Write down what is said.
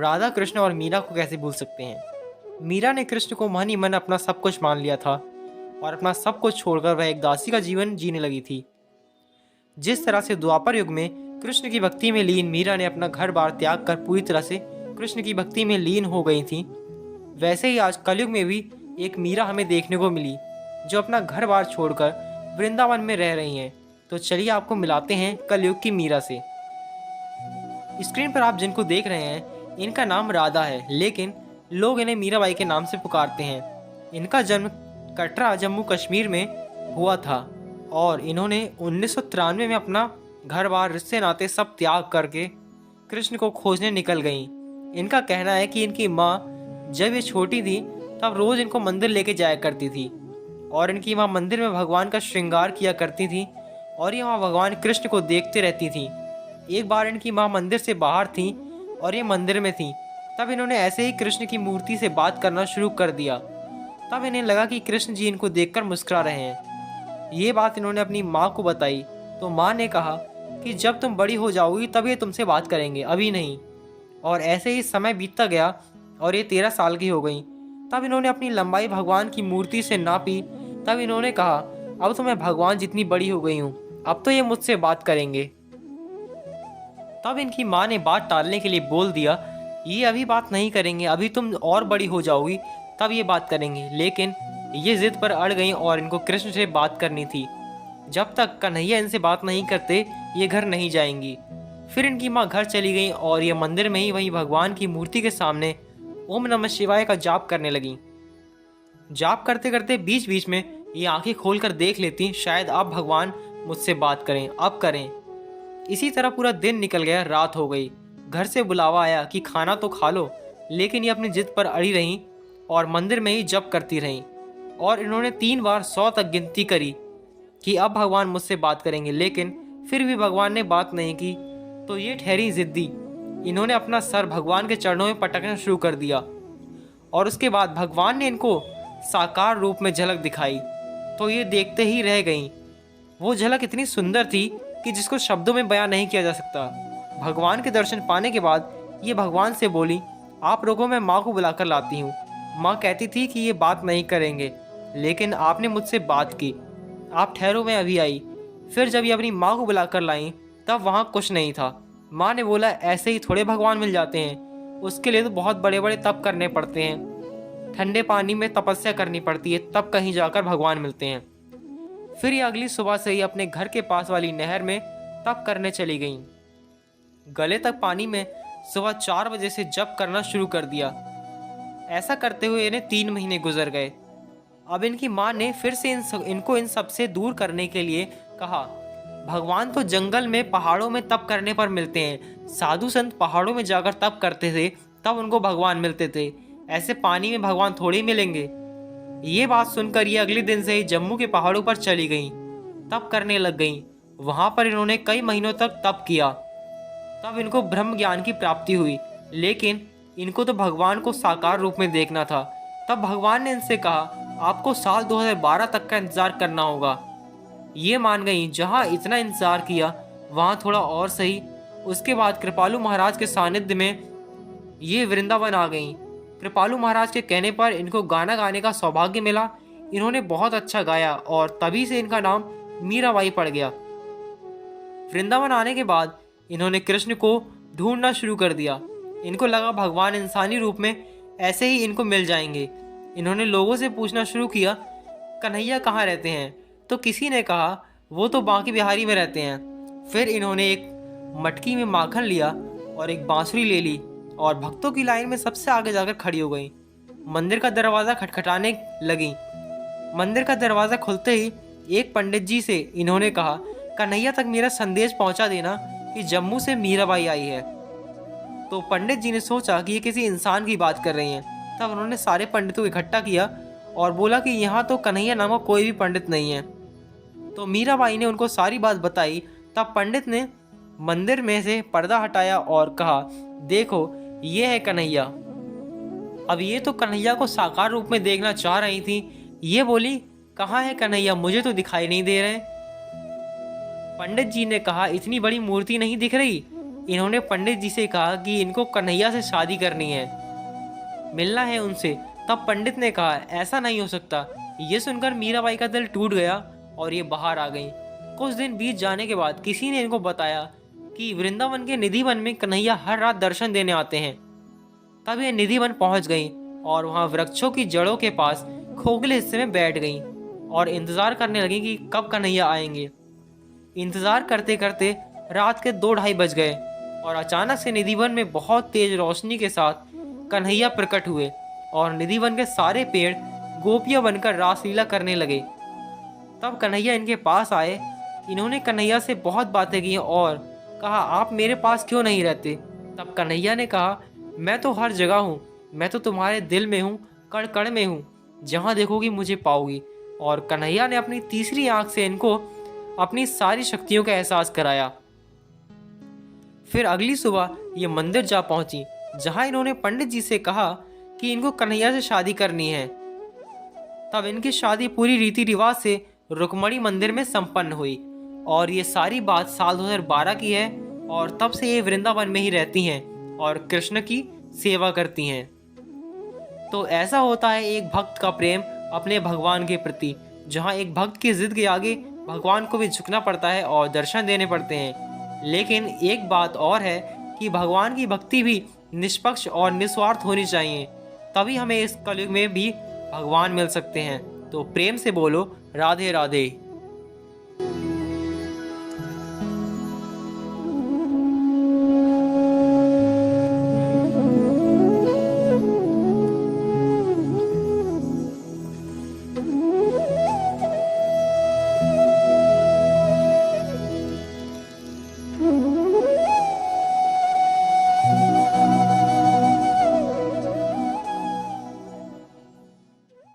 राधा कृष्ण और मीरा को कैसे भूल सकते हैं। मीरा ने कृष्ण को मन ही मन अपना सब कुछ मान लिया था और अपना सब कुछ छोड़कर वह एक दासी का जीवन जीने लगी थी। जिस तरह से द्वापर युग में कृष्ण की भक्ति में लीन मीरा ने अपना घर बार त्याग कर पूरी तरह से कृष्ण की भक्ति में लीन हो गई थी, वैसे ही आज कलयुग में भी एक मीरा हमें देखने को मिली जो अपना घर बार छोड़कर वृंदावन में रह रही हैं। तो चलिए आपको मिलाते हैं कलयुग की मीरा से। स्क्रीन पर आप जिनको देख रहे हैं इनका नाम राधा है, लेकिन लोग इन्हें मीराबाई के नाम से पुकारते हैं। इनका जन्म कटरा जम्मू कश्मीर में हुआ था और इन्होंने 1993 में अपना घर बार रिश्ते नाते सब त्याग करके कृष्ण को खोजने निकल गईं। इनका कहना है कि इनकी माँ जब ये छोटी थी तब रोज़ इनको मंदिर लेके जाया करती थी और इनकी माँ मंदिर में भगवान का श्रृंगार किया करती थी और ये माँ भगवान कृष्ण को देखते रहती थी। एक बार इनकी माँ मंदिर से बाहर थी और ये मंदिर में थी, तब इन्होंने ऐसे ही कृष्ण की मूर्ति से बात करना शुरू कर दिया। तब इन्हें लगा कि कृष्ण जी इनको देखकर मुस्कुरा रहे हैं। ये बात इन्होंने अपनी माँ को बताई तो माँ ने कहा कि जब तुम बड़ी हो जाओगी तब ये तुमसे बात करेंगे, अभी नहीं। और ऐसे ही समय बीतता गया और ये 13 साल की हो गई। तब इन्होंने अपनी लंबाई भगवान की मूर्ति से नापी। तब इन्होंने कहा अब तो मैं भगवान जितनी बड़ी हो गई हूँ, अब तो ये मुझसे बात करेंगे। तब इनकी माँ ने बात टालने के लिए बोल दिया, ये अभी बात नहीं करेंगे, अभी तुम और बड़ी हो जाओगी तब ये बात करेंगे। लेकिन ये जिद पर अड़ गई और इनको कृष्ण से बात करनी थी। जब तक कन्हैया इनसे बात नहीं करते ये घर नहीं जाएंगी। फिर इनकी माँ घर चली गई और ये मंदिर में ही वहीं भगवान की मूर्ति के सामने ओम नमः शिवाय का जाप करने लगी। जाप करते करते बीच बीच में ये आंखें खोलकर देख लेती, शायद अब भगवान मुझसे बात करें, अब करें। इसी तरह पूरा दिन निकल गया, रात हो गई। घर से बुलावा आया कि खाना तो खा लो, लेकिन ये अपनी जिद पर अड़ी रहीं और मंदिर में ही जप करती रहीं। और इन्होंने 3 बार 100 तक गिनती करी कि अब भगवान मुझसे बात करेंगे, लेकिन फिर भी भगवान ने बात नहीं की। तो ये ठहरी जिद्दी। इन्होंने अपना सर भगवान के चरणों में पटकना शुरू कर दिया और उसके बाद भगवान ने इनको साकार रूप में झलक दिखाई तो ये देखते ही रह गईं। वो झलक इतनी सुंदर थी कि जिसको शब्दों में बयां नहीं किया जा सकता। भगवान के दर्शन पाने के बाद ये भगवान से बोली, आप रुको, मैं माँ को बुलाकर लाती हूँ। माँ कहती थी कि ये बात नहीं करेंगे, लेकिन आपने मुझसे बात की, आप ठहरो, मैं अभी आई। फिर जब ये अपनी माँ को बुलाकर लाई तब वहाँ कुछ नहीं था। माँ ने बोला, ऐसे ही थोड़े भगवान मिल जाते हैं, उसके लिए तो बहुत बड़े बड़े तप करने पड़ते हैं, ठंडे पानी में तपस्या करनी पड़ती है, तब कहीं जाकर भगवान मिलते हैं। फिर ये अगली सुबह से ही अपने घर के पास वाली नहर में तप करने चली गईं। गले तक पानी में सुबह 4 बजे से जप करना शुरू कर दिया। ऐसा करते हुए इन्हें 3 महीने गुजर गए। अब इनकी माँ ने फिर से इनको इन सब से दूर करने के लिए कहा, भगवान तो जंगल में पहाड़ों में तप करने पर मिलते हैं, साधु संत पहाड़ों में जाकर तप करते थे तब उनको भगवान मिलते थे, ऐसे पानी में भगवान थोड़े ही मिलेंगे। ये बात सुनकर ये अगले दिन से ही जम्मू के पहाड़ों पर चली गईं, तप करने लग गईं। वहाँ पर इन्होंने कई महीनों तक तप किया। तब इनको ब्रह्म ज्ञान की प्राप्ति हुई, लेकिन इनको तो भगवान को साकार रूप में देखना था। तब भगवान ने इनसे कहा, आपको साल 2012 तक का इंतजार करना होगा। ये मान गई। जहाँ इतना इंतजार किया वहाँ थोड़ा और सही। उसके बाद कृपालु महाराज के सानिध्य में ये वृंदावन आ गईं। कृपालु महाराज के कहने पर इनको गाना गाने का सौभाग्य मिला। इन्होंने बहुत अच्छा गाया और तभी से इनका नाम मीराबाई पड़ गया। वृंदावन आने के बाद इन्होंने कृष्ण को ढूंढना शुरू कर दिया। इनको लगा भगवान इंसानी रूप में ऐसे ही इनको मिल जाएंगे। इन्होंने लोगों से पूछना शुरू किया, कन्हैया कहाँ रहते हैं? तो किसी ने कहा वो तो बांके बिहारी में रहते हैं। फिर इन्होंने एक मटकी में माखन लिया और एक बांसुरी ले ली और भक्तों की लाइन में सबसे आगे जाकर खड़ी हो गई। मंदिर का दरवाज़ा खटखटाने लगी। मंदिर का दरवाज़ा खुलते ही एक पंडित जी से इन्होंने कहा, कन्हैया तक मेरा संदेश पहुंचा देना कि जम्मू से मीराबाई आई है। तो पंडित जी ने सोचा कि ये किसी इंसान की बात कर रही हैं। तब उन्होंने सारे पंडितों को इकट्ठा किया और बोला कि यहाँ तो कन्हैया नामक कोई भी पंडित नहीं है। तो मीराबाई ने उनको सारी बात बताई। तब पंडित ने मंदिर में से पर्दा हटाया और कहा, देखो ये है कन्हैया। अब ये तो कन्हैया को साकार रूप में देखना चाह रही थी। ये बोली, कहाँ है कन्हैया, मुझे तो दिखाई नहीं दे रहे। पंडित जी ने कहा, इतनी बड़ी मूर्ति नहीं दिख रही, इन्होंने पंडित जी से कहा कि इनको कन्हैया से शादी करनी है, मिलना है उनसे। तब पंडित ने कहा ऐसा नहीं हो सकता। ये सुनकर मीराबाई का दिल टूट गया और ये बाहर आ गई। कुछ दिन बीत जाने के बाद किसी ने इनको बताया कि वृंदावन के निधि वन में कन्हैया हर रात दर्शन देने आते हैं। तब ये निधि वन पहुंच गई और वहां वृक्षों की जड़ों के पास खोखले हिस्से में बैठ गई और इंतजार करने लगी कि कब कन्हैया आएंगे। इंतजार करते करते रात के 2-2:30 बज गए और अचानक से निधिवन में बहुत तेज रोशनी के साथ कन्हैया प्रकट हुए और निधिवन के सारे पेड़ गोपियां बनकर रासलीला करने लगे। तब कन्हैया इनके पास आए। इन्होंने कन्हैया से बहुत बातें की और कहा आप मेरे पास क्यों नहीं रहते। तब कन्हैया ने कहा मैं तो हर जगह हूँ, मैं तो तुम्हारे दिल में हूँ, कण कण में हूँ, जहाँ देखोगी मुझे पाओगी। और कन्हैया ने अपनी तीसरी आंख से इनको अपनी सारी शक्तियों का एहसास कराया। फिर अगली सुबह ये मंदिर जा पहुंची, जहां इन्होंने पंडित जी से कहा कि इनको कन्हैया से शादी करनी है। तब इनकी शादी पूरी रीति रिवाज से रुक्मणी मंदिर में संपन्न हुई। और ये सारी बात साल 2012 की है और तब से ये वृंदावन में ही रहती हैं और कृष्ण की सेवा करती हैं। तो ऐसा होता है एक भक्त का प्रेम अपने भगवान के प्रति, जहाँ एक भक्त की जिद के आगे भगवान को भी झुकना पड़ता है और दर्शन देने पड़ते हैं। लेकिन एक बात और है कि भगवान की भक्ति भी निष्पक्ष और निस्वार्थ होनी चाहिए, तभी हमें इस कलयुग में भी भगवान मिल सकते हैं। तो प्रेम से बोलो राधे राधे।